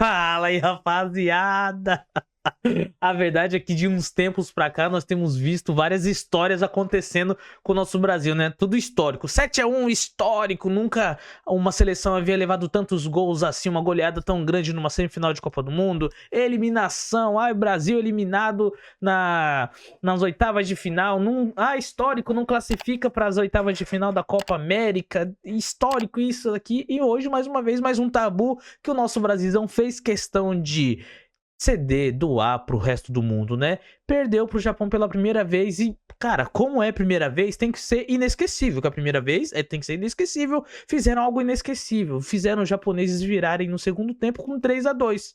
Fala aí, rapaziada! A verdade é que de uns tempos pra cá nós temos visto várias histórias acontecendo com o nosso Brasil, né? Tudo histórico. 7-1 histórico, nunca uma seleção havia levado tantos gols assim, uma goleada tão grande numa semifinal de Copa do Mundo. Eliminação, ai, Brasil eliminado nas oitavas de final. Histórico, não classifica para as oitavas de final da Copa América. Histórico isso aqui. E hoje, mais uma vez, mais um tabu que o nosso Brasilzão fez questão de ceder, doar pro resto do mundo, né? Perdeu pro Japão pela primeira vez e, cara, como é primeira vez, tem que ser inesquecível. Que a primeira vez tem que ser inesquecível. Fizeram algo inesquecível. Fizeram os japoneses virarem no segundo tempo com 3-2.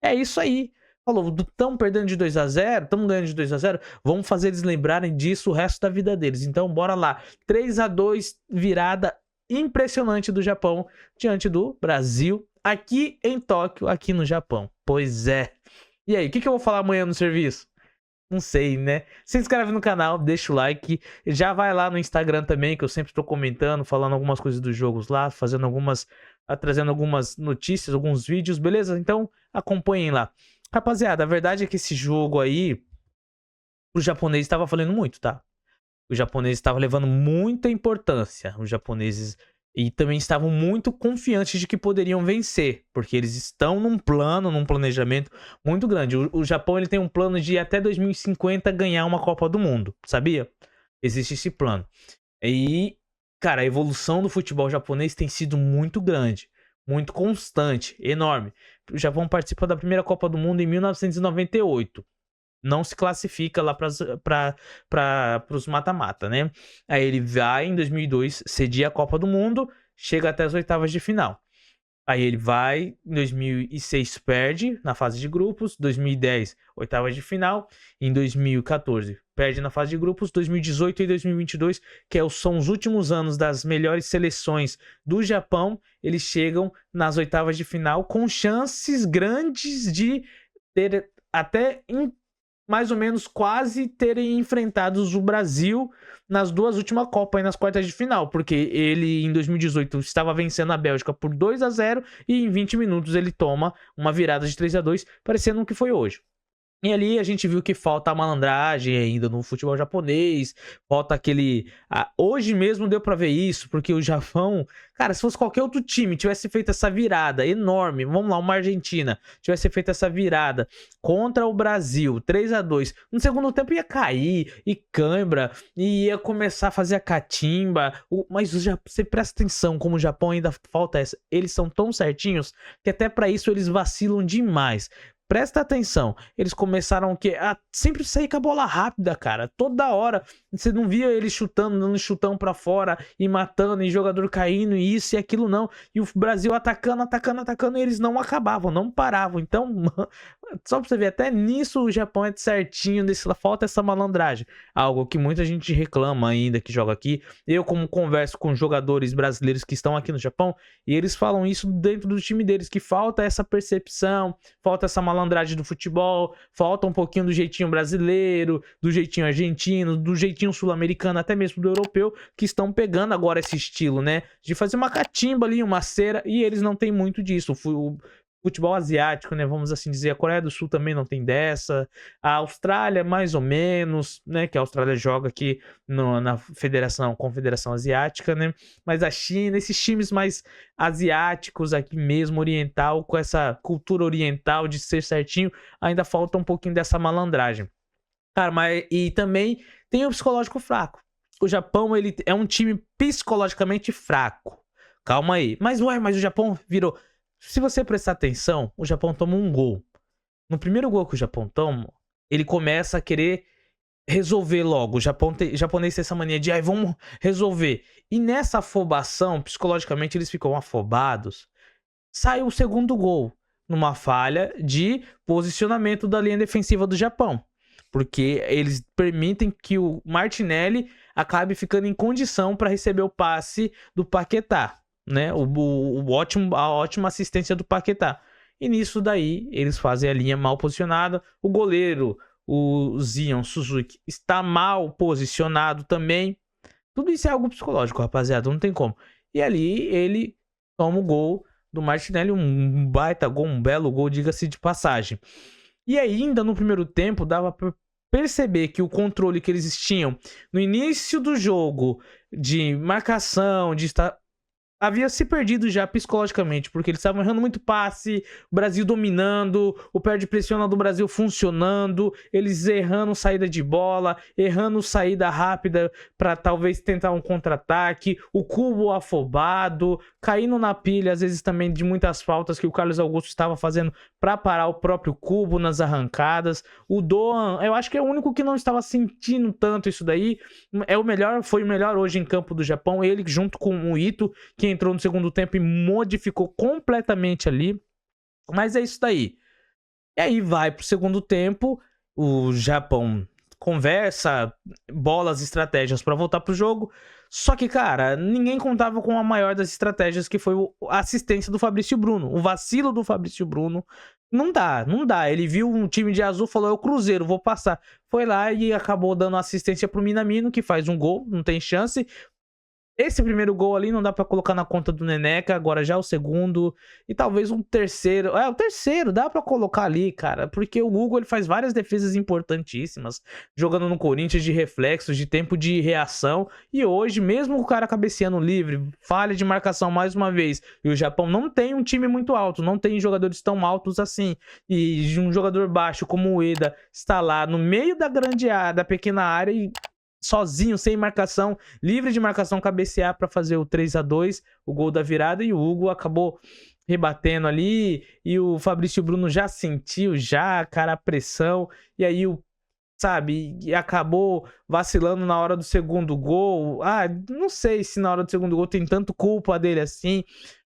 É isso aí. Falou, estão perdendo de 2-0, estamos ganhando de 2-0, vamos fazer eles lembrarem disso o resto da vida deles. Então, bora lá. 3-2, virada impressionante do Japão diante do Brasil, aqui em Tóquio, aqui no Japão. Pois é. E aí, o que eu vou falar amanhã no serviço? Não sei, né? Se inscreve no canal, deixa o like. Já vai lá no Instagram também, que eu sempre tô comentando, falando algumas coisas dos jogos lá, trazendo algumas notícias, alguns vídeos, beleza? Então, acompanhem lá. Rapaziada, a verdade é que esse jogo aí, o japonês estava valendo muito, tá? O japonês estava levando muita importância. Os japoneses e também estavam muito confiantes de que poderiam vencer, porque eles estão num plano, num planejamento muito grande. O Japão ele tem um plano de até 2050 ganhar uma Copa do Mundo, sabia? Existe esse plano. E, cara, a evolução do futebol japonês tem sido muito grande, muito constante, enorme. O Japão participa da primeira Copa do Mundo em 1998. Não se classifica lá para os mata-mata, né? Aí ele vai em 2002, cedia a Copa do Mundo, chega até as oitavas de final. Aí ele vai, em 2006 perde na fase de grupos, 2010 oitavas de final, em 2014 perde na fase de grupos, 2018 e 2022, são os últimos anos das melhores seleções do Japão, eles chegam nas oitavas de final com chances grandes de ter até mais ou menos quase terem enfrentado o Brasil nas duas últimas Copas, nas quartas de final, porque ele em 2018 estava vencendo a Bélgica por 2-0 e em 20 minutos ele toma uma virada de 3-2, parecendo que foi hoje. E ali a gente viu que falta a malandragem ainda no futebol japonês, falta aquele... hoje mesmo deu pra ver isso, porque o Japão... Cara, se fosse qualquer outro time tivesse feito essa virada enorme, vamos lá, uma Argentina, tivesse feito essa virada contra o Brasil, 3-2, no segundo tempo ia cair, e cãibra, e ia começar a fazer a catimba, mas você presta atenção como o Japão ainda falta essa, eles são tão certinhos que até pra isso eles vacilam demais. Presta atenção, eles começaram a sempre sair com a bola rápida, cara, toda hora. Você não via eles chutando, dando chutão pra fora e matando, e jogador caindo, e isso e aquilo não. E o Brasil atacando, e eles não acabavam, não paravam. Então, só pra você ver, até nisso o Japão é certinho, falta essa malandragem. Algo que muita gente reclama ainda que joga aqui. Eu, como converso com jogadores brasileiros que estão aqui no Japão, e eles falam isso dentro do time deles, que falta essa percepção, falta essa malandragem do futebol, falta um pouquinho do jeitinho brasileiro, do jeitinho argentino, do jeitinho sul-americano, até mesmo do europeu, que estão pegando agora esse estilo, né? De fazer uma catimba ali, uma cera, e eles não têm muito disso. O futebol asiático, né? Vamos assim dizer, a Coreia do Sul também não tem dessa, a Austrália mais ou menos, né? Que a Austrália joga aqui na Confederação Asiática, né? Mas a China, esses times mais asiáticos aqui mesmo, oriental, com essa cultura oriental de ser certinho, ainda falta um pouquinho dessa malandragem. Cara, mas e também tem o psicológico fraco. O Japão, ele é um time psicologicamente fraco. Calma aí. Mas o Japão virou... Se você prestar atenção, o Japão toma um gol. No primeiro gol que o Japão toma, ele começa a querer resolver logo. O japonês tem essa mania de, vamos resolver. E nessa afobação, psicologicamente, eles ficam afobados. Sai o segundo gol, numa falha de posicionamento da linha defensiva do Japão. Porque eles permitem que o Martinelli acabe ficando em condição para receber o passe do Paquetá, né? A ótima assistência do Paquetá. E nisso daí, eles fazem a linha mal posicionada. O goleiro, o Zion Suzuki, está mal posicionado também. Tudo isso é algo psicológico, rapaziada, não tem como. E ali, ele toma o gol do Martinelli, um baita gol, um belo gol, diga-se de passagem. E ainda no primeiro tempo dava para perceber que o controle que eles tinham no início do jogo de marcação, de estar havia se perdido já psicologicamente, porque eles estavam errando muito passe, o Brasil dominando, o perde pressiona do Brasil funcionando, eles errando saída de bola, errando saída rápida para talvez tentar um contra-ataque, o Cubo afobado, caindo na pilha às vezes também de muitas faltas que o Carlos Augusto estava fazendo para parar o próprio Cubo nas arrancadas. O Doan, eu acho que é o único que não estava sentindo tanto isso daí, foi o melhor hoje em campo do Japão, ele junto com o Ito, que entrou no segundo tempo e modificou completamente ali. Mas é isso daí. E aí vai pro segundo tempo, o Japão conversa, bolas, estratégias para voltar pro jogo. Só que, cara, ninguém contava com a maior das estratégias, que foi a assistência do Fabrício Bruno. O vacilo do Fabrício Bruno. Não dá. Ele viu um time de azul, falou, é o Cruzeiro, vou passar. Foi lá e acabou dando assistência pro Minamino, que faz um gol, não tem chance. Esse primeiro gol ali não dá pra colocar na conta do Neneca, agora já o segundo e talvez um terceiro. O terceiro dá pra colocar ali, cara, porque o Hugo ele faz várias defesas importantíssimas, jogando no Corinthians de reflexos, de tempo de reação, e hoje, mesmo o cara cabeceando livre, falha de marcação mais uma vez, e o Japão não tem um time muito alto, não tem jogadores tão altos assim, e um jogador baixo como o Ueda está lá no meio da grande área, da pequena área e sozinho, sem marcação, livre de marcação, cabecear para fazer o 3-2, o gol da virada, e o Hugo acabou rebatendo ali, e o Fabrício Bruno já sentiu, cara, a pressão, e aí e acabou vacilando na hora do segundo gol. Não sei se na hora do segundo gol tem tanto culpa dele assim,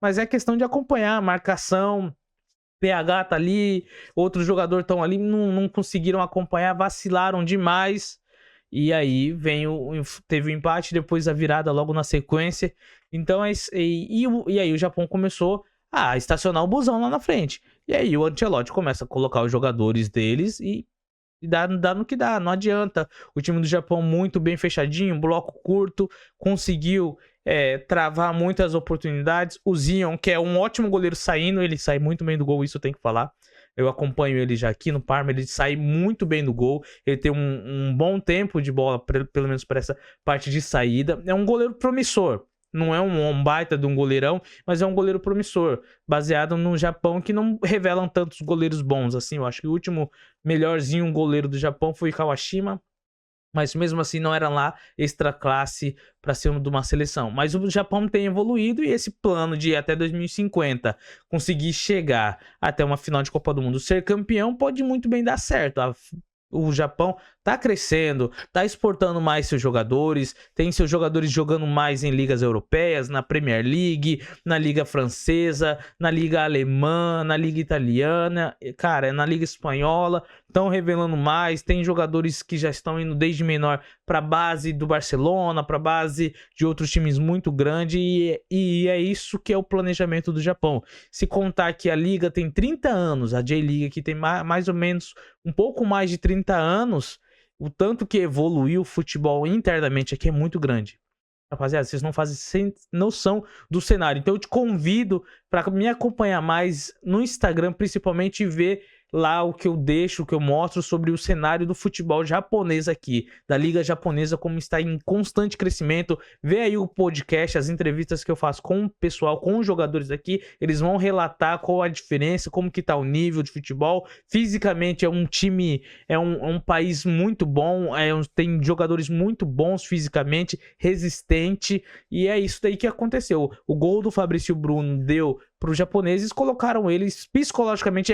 mas é questão de acompanhar a marcação. PH tá ali, outros jogadores estão ali, não conseguiram acompanhar, vacilaram demais. E aí teve o empate, depois a virada logo na sequência. Então e aí o Japão começou a estacionar o busão lá na frente. E aí o Ancelotti começa a colocar os jogadores deles e dá no que dá, não adianta. O time do Japão muito bem fechadinho, bloco curto, conseguiu travar muitas oportunidades. O Zion, que é um ótimo goleiro saindo, ele sai muito bem do gol, isso eu tenho que falar. Eu acompanho ele já aqui no Parma, ele sai muito bem do gol, ele tem um bom tempo de bola, pelo menos para essa parte de saída. É um goleiro promissor, não é um baita de um goleirão, mas é um goleiro promissor, baseado no Japão, que não revelam tantos goleiros bons assim. Eu acho que o último melhorzinho goleiro do Japão foi Kawashima, mas mesmo assim não era lá extra classe para ser de uma seleção. Mas o Japão tem evoluído, e esse plano de até 2050 conseguir chegar até uma final de Copa do Mundo, ser campeão, pode muito bem dar certo. O Japão tá crescendo, tá exportando mais seus jogadores, tem seus jogadores jogando mais em ligas europeias, na Premier League, na Liga Francesa, na Liga Alemã, na Liga Italiana, cara, na Liga Espanhola, estão revelando mais, tem jogadores que já estão indo desde menor para base do Barcelona, para base de outros times muito grandes, e é isso que é o planejamento do Japão. Se contar que a liga tem 30 anos, a J-League aqui tem mais ou menos um pouco mais de 30 anos, o tanto que evoluiu o futebol internamente aqui é muito grande. Rapaziada, vocês não fazem noção do cenário. Então eu te convido para me acompanhar mais no Instagram, principalmente, e ver lá o que eu deixo, o que eu mostro sobre o cenário do futebol japonês aqui, da liga japonesa, como está em constante crescimento. Vê aí o podcast, as entrevistas que eu faço com o pessoal, com os jogadores aqui, eles vão relatar qual a diferença, como que tá o nível de futebol. Fisicamente é um time, é um país muito bom, tem jogadores muito bons fisicamente, resistente, e é isso daí que aconteceu. O gol do Fabrício Bruno deu para os japoneses, colocaram eles psicologicamente,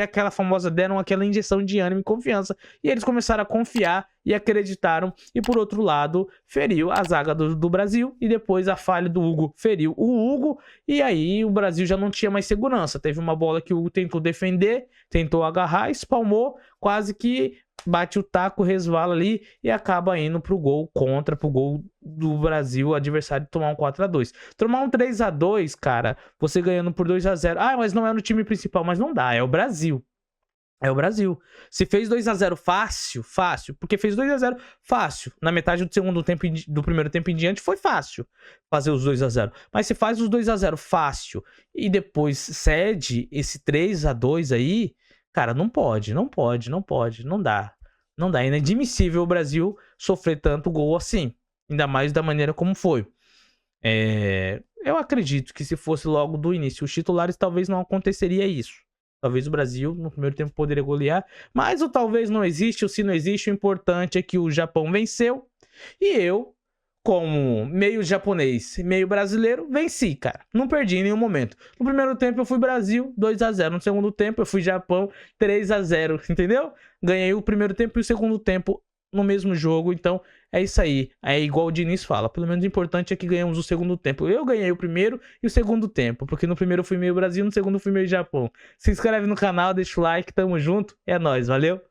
deram aquela injeção de ânimo e confiança, e eles começaram a confiar e acreditaram, e por outro lado feriu a zaga do Brasil, e depois a falha do Hugo feriu o Hugo, e aí o Brasil já não tinha mais segurança. Teve uma bola que o Hugo tentou defender, tentou agarrar, espalmou, quase que bate o taco, resvala ali e acaba indo pro gol do Brasil, o adversário tomar um 4-2. Tomar um 3-2, cara, você ganhando por 2-0. Mas não é no time principal, mas não dá, é o Brasil. É o Brasil. Se fez 2-0 fácil, fácil, porque fez 2-0 fácil. Na metade do segundo tempo, do primeiro tempo em diante, foi fácil fazer os 2-0. Mas se faz os 2-0 fácil e depois cede esse 3-2 aí, cara, não pode, não pode, não pode, não dá. Não dá. É inadmissível o Brasil sofrer tanto gol assim. Ainda mais da maneira como foi. Eu acredito que se fosse logo do início os titulares, talvez não aconteceria isso. Talvez o Brasil no primeiro tempo poderia golear, mas o talvez não existe, o se não existe, o importante é que o Japão venceu e eu, como meio japonês, meio brasileiro, venci, cara. Não perdi em nenhum momento. No primeiro tempo eu fui Brasil, 2-0. No segundo tempo eu fui Japão, 3-0, entendeu? Ganhei o primeiro tempo e o segundo tempo no mesmo jogo, então é isso aí. É igual o Diniz fala, pelo menos o importante é que ganhamos o segundo tempo. Eu ganhei o primeiro e o segundo tempo, porque no primeiro eu fui meio Brasil, no segundo eu fui meio Japão. Se inscreve no canal, deixa o like, tamo junto, é nóis, valeu?